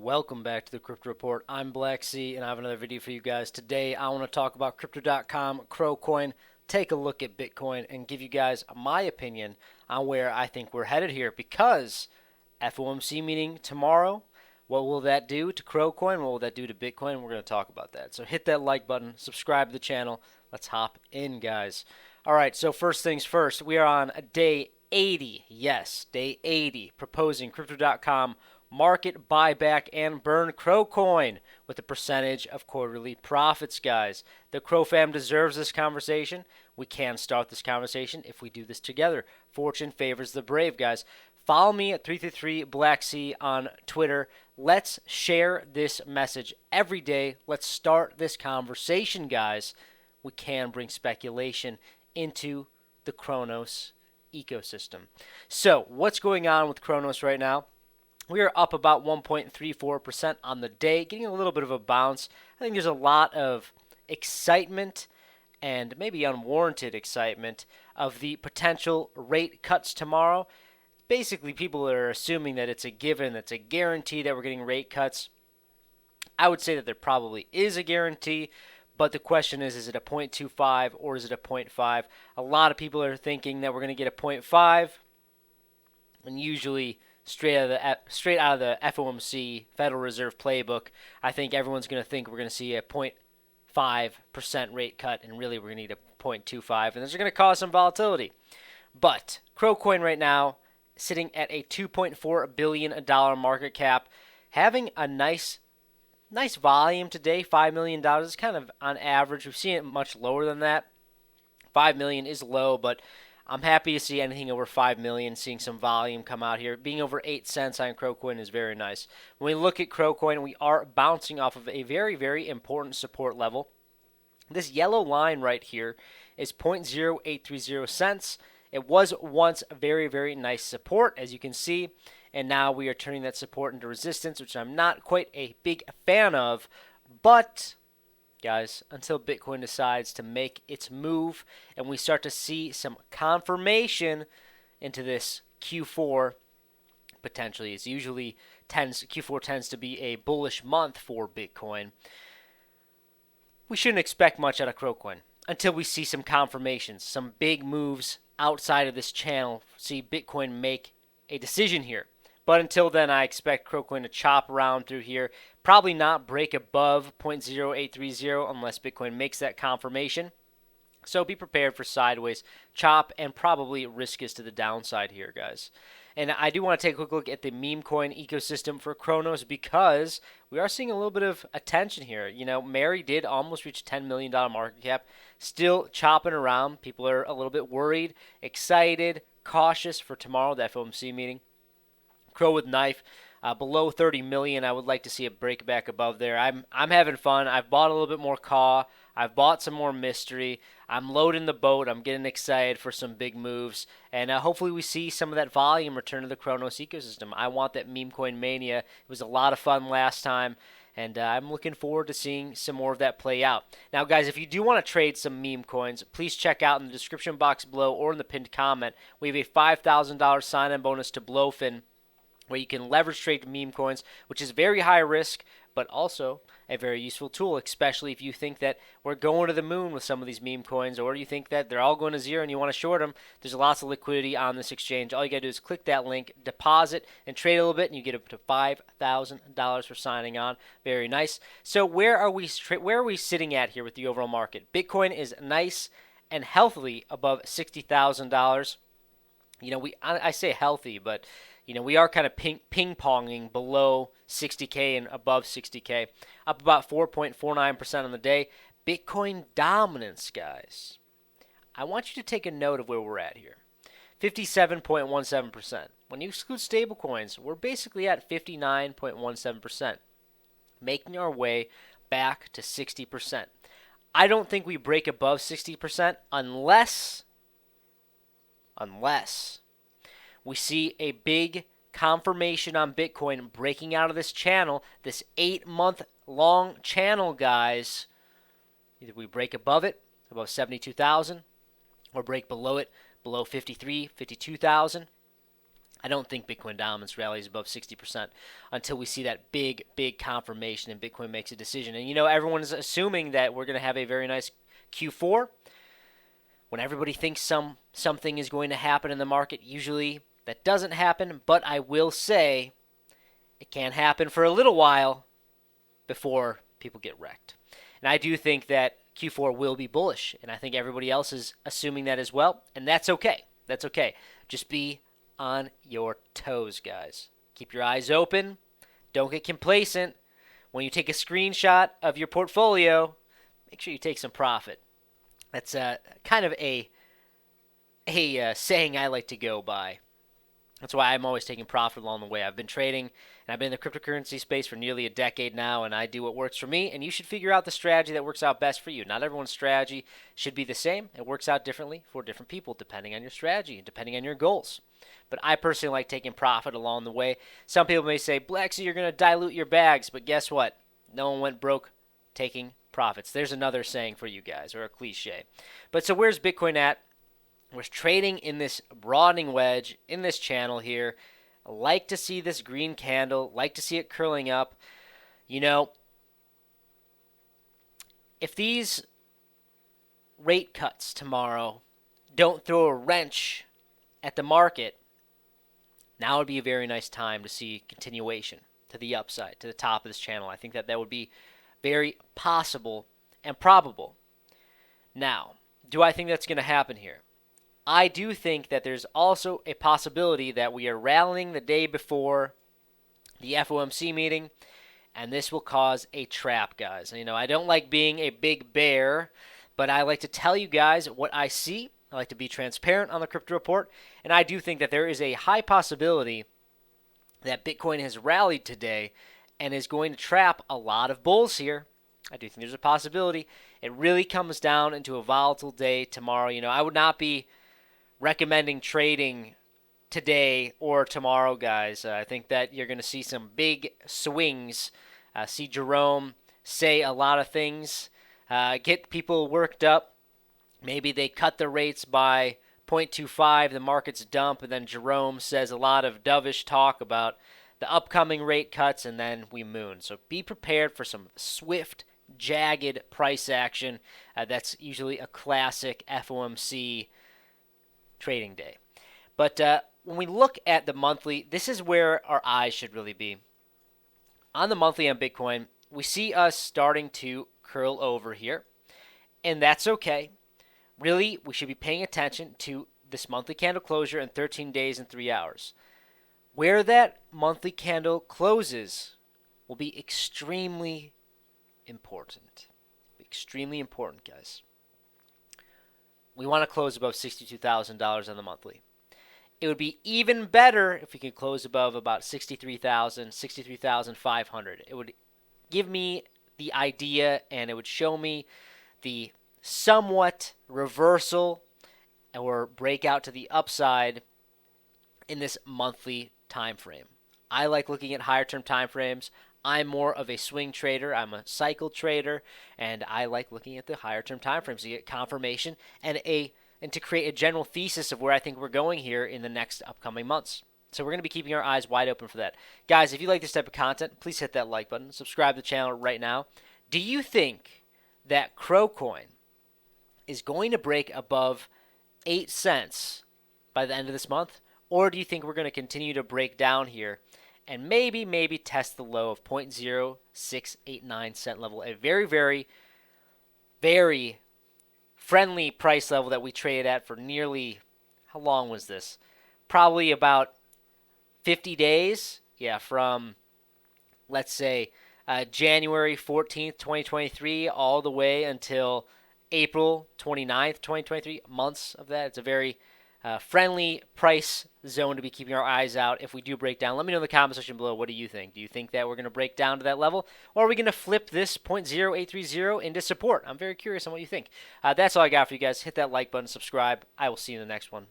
Welcome back to the Crypto Report. I'm Black Sea, and I have another video for you guys. Today, I want to talk about Crypto.com, Crowcoin, take a look at Bitcoin, and give you guys my opinion on where I think we're headed here. Because FOMC meeting tomorrow, what will that do to Crowcoin? What will that do to Bitcoin? We're going to talk about that. So hit that like button, subscribe to the channel. Let's hop in, guys. All right, so first things first, we are on day 80. Yes, day 80, proposing Crypto.com market buyback and burn Crowcoin with a percentage of quarterly profits, guys. The Crow fam deserves this conversation. We can start this conversation if we do this together. Fortune favors the brave, guys. Follow me at 333 Black Sea on Twitter. Let's share this message every day. Let's start this conversation, guys. We can bring speculation into the Cronos ecosystem. So, what's going on with Cronos right now? We are up about 1.34% on the day, getting a little bit of a bounce. I think there's a lot of excitement and maybe unwarranted excitement of the potential rate cuts tomorrow. Basically, people are assuming that it's a given, it's a guarantee that we're getting rate cuts. I would say that there probably is a guarantee, but the question is it a 0.25 or is it a 0.5? A lot of people are thinking that we're going to get a 0.5, and usually straight out of the FOMC Federal Reserve playbook, I think everyone's going to think we're going to see a 0.5% rate cut, and really we're going to need a 0.25, and this is going to cause some volatility. But Crowcoin right now sitting at a $2.4 billion market cap, having a nice volume today, $5 million. It's kind of on average. We've seen it much lower than that. $5 million is low, but I'm happy to see anything over 5 million, seeing some volume come out here. Being over 8 cents on Crowcoin is very nice. When we look at Crowcoin, we are bouncing off of a very, very important support level. This yellow line right here is 0.0830 cents. It was once a very, very nice support, as you can see, and now we are turning that support into resistance, which I'm not quite a big fan of, but guys, until Bitcoin decides to make its move and we start to see some confirmation into this Q4, potentially, it's usually Q4 tends to be a bullish month for Bitcoin. We shouldn't expect much out of Crowcoin until we see some confirmations, some big moves outside of this channel, see Bitcoin make a decision here. But until then, I expect Crowcoin to chop around through here. Probably not break above 0.0830 unless Bitcoin makes that confirmation. So be prepared for sideways chop and probably risk is to the downside here, guys. And I do want to take a quick look at the meme coin ecosystem for Cronos because we are seeing a little bit of attention here. You know, Mary did almost reach $10 million market cap, still chopping around. People are a little bit worried, excited, cautious for tomorrow, the FOMC meeting. Crow with knife below 30 million. I would like to see a break back above there. I'm having fun. I've bought a little bit more caw. I've bought some more mystery. I'm loading the boat. I'm getting excited for some big moves, and hopefully we see some of that volume return to the Cronos ecosystem. I want that meme coin mania. It was a lot of fun last time, and I'm looking forward to seeing some more of that play out. Now, guys, if you do want to trade some meme coins, please check out in the description box below or in the pinned comment. We have a $5,000 sign-in bonus to Blowfin, where you can leverage trade meme coins, which is very high risk, but also a very useful tool, especially if you think that we're going to the moon with some of these meme coins, or you think that they're all going to zero and you want to short them. There's lots of liquidity on this exchange. All you got to do is click that link, deposit, and trade a little bit, and you get up to $5,000 for signing on. Very nice. So where are we sitting at here with the overall market? Bitcoin is nice and healthily above $60,000. You know, I say healthy, but you know, we are kind of ping-ponging below 60K and above 60K, up about 4.49% on the day. Bitcoin dominance, guys. I want you to take a note of where we're at here. 57.17%. When you exclude stablecoins, we're basically at 59.17%, making our way back to 60%. I don't think we break above 60% unless we see a big confirmation on Bitcoin breaking out of this channel, this 8-month-long channel, guys. Either we break above it, above 72,000, or break below it, below 53, 52,000. I don't think Bitcoin dominance rallies above 60% until we see that big confirmation and Bitcoin makes a decision. And, everyone is assuming that we're going to have a very nice Q4. When everybody thinks something is going to happen in the market, usually that doesn't happen. But I will say it can happen for a little while before people get wrecked. And I do think that Q4 will be bullish, and I think everybody else is assuming that as well, and that's okay. That's okay. Just be on your toes, guys. Keep your eyes open. Don't get complacent. When you take a screenshot of your portfolio, make sure you take some profit. That's kind of a saying I like to go by. That's why I'm always taking profit along the way. I've been trading, and I've been in the cryptocurrency space for nearly a decade now, and I do what works for me, and you should figure out the strategy that works out best for you. Not everyone's strategy should be the same. It works out differently for different people, depending on your strategy and depending on your goals. But I personally like taking profit along the way. Some people may say, Blacksy, you're going to dilute your bags, but guess what? No one went broke taking profits. There's another saying for you guys, or a cliche. But so where's Bitcoin at? We're trading in this broadening wedge in this channel here. I like to see this green candle, like to see it curling up. If these rate cuts tomorrow don't throw a wrench at the market, now would be a very nice time to see continuation to the upside, to the top of this channel. I think that would be very possible and probable. Now, do I think that's going to happen here? I do think that there's also a possibility that we are rallying the day before the FOMC meeting, and this will cause a trap, guys. I don't like being a big bear, but I like to tell you guys what I see. I like to be transparent on the crypto report, and I do think that there is a high possibility that Bitcoin has rallied today and is going to trap a lot of bulls here. I do think there's a possibility. It really comes down into a volatile day tomorrow. I would not be recommending trading today or tomorrow, guys. I think that you're going to see some big swings. See Jerome say a lot of things, get people worked up. Maybe they cut the rates by 0.25, the market's dump, and then Jerome says a lot of dovish talk about the upcoming rate cuts, and then we moon. So be prepared for some swift, jagged price action. That's usually a classic FOMC trading day. But when we look at the monthly, this is where our eyes should really be. On the monthly on Bitcoin, we see us starting to curl over here, and that's okay. Really, we should be paying attention to this monthly candle closure in 13 days and 3 hours. Where that monthly candle closes will be extremely important. Extremely important, guys. We want to close above $62,000 on the monthly. It would be even better if we could close above about 63,000, 63,500. It would give me the idea, and it would show me the somewhat reversal or breakout to the upside in this monthly time frame. I like looking at higher term time frames. I'm more of a swing trader. I'm a cycle trader, and I like looking at the higher term time frames to get confirmation and to create a general thesis of where I think we're going here in the next upcoming months. So we're going to be keeping our eyes wide open for that. Guys, if you like this type of content, please hit that like button. Subscribe to the channel right now. Do you think that Crocoin is going to break above 8 cents by the end of this month? Or do you think we're going to continue to break down here and maybe test the low of 0.0689 cent level, a very, very, very friendly price level that we traded at for nearly, how long was this? Probably about 50 days. Yeah, from, let's say, January 14th, 2023, all the way until April 29th, 2023, months of that. It's a very friendly price zone to be keeping our eyes out if we do break down. Let me know in the comment section below, what do you think? Do you think that we're going to break down to that level, or are we going to flip this 0.0830 into support? I'm very curious on what you think. That's all I got for you guys. Hit that like button, subscribe. I will see you in the next one.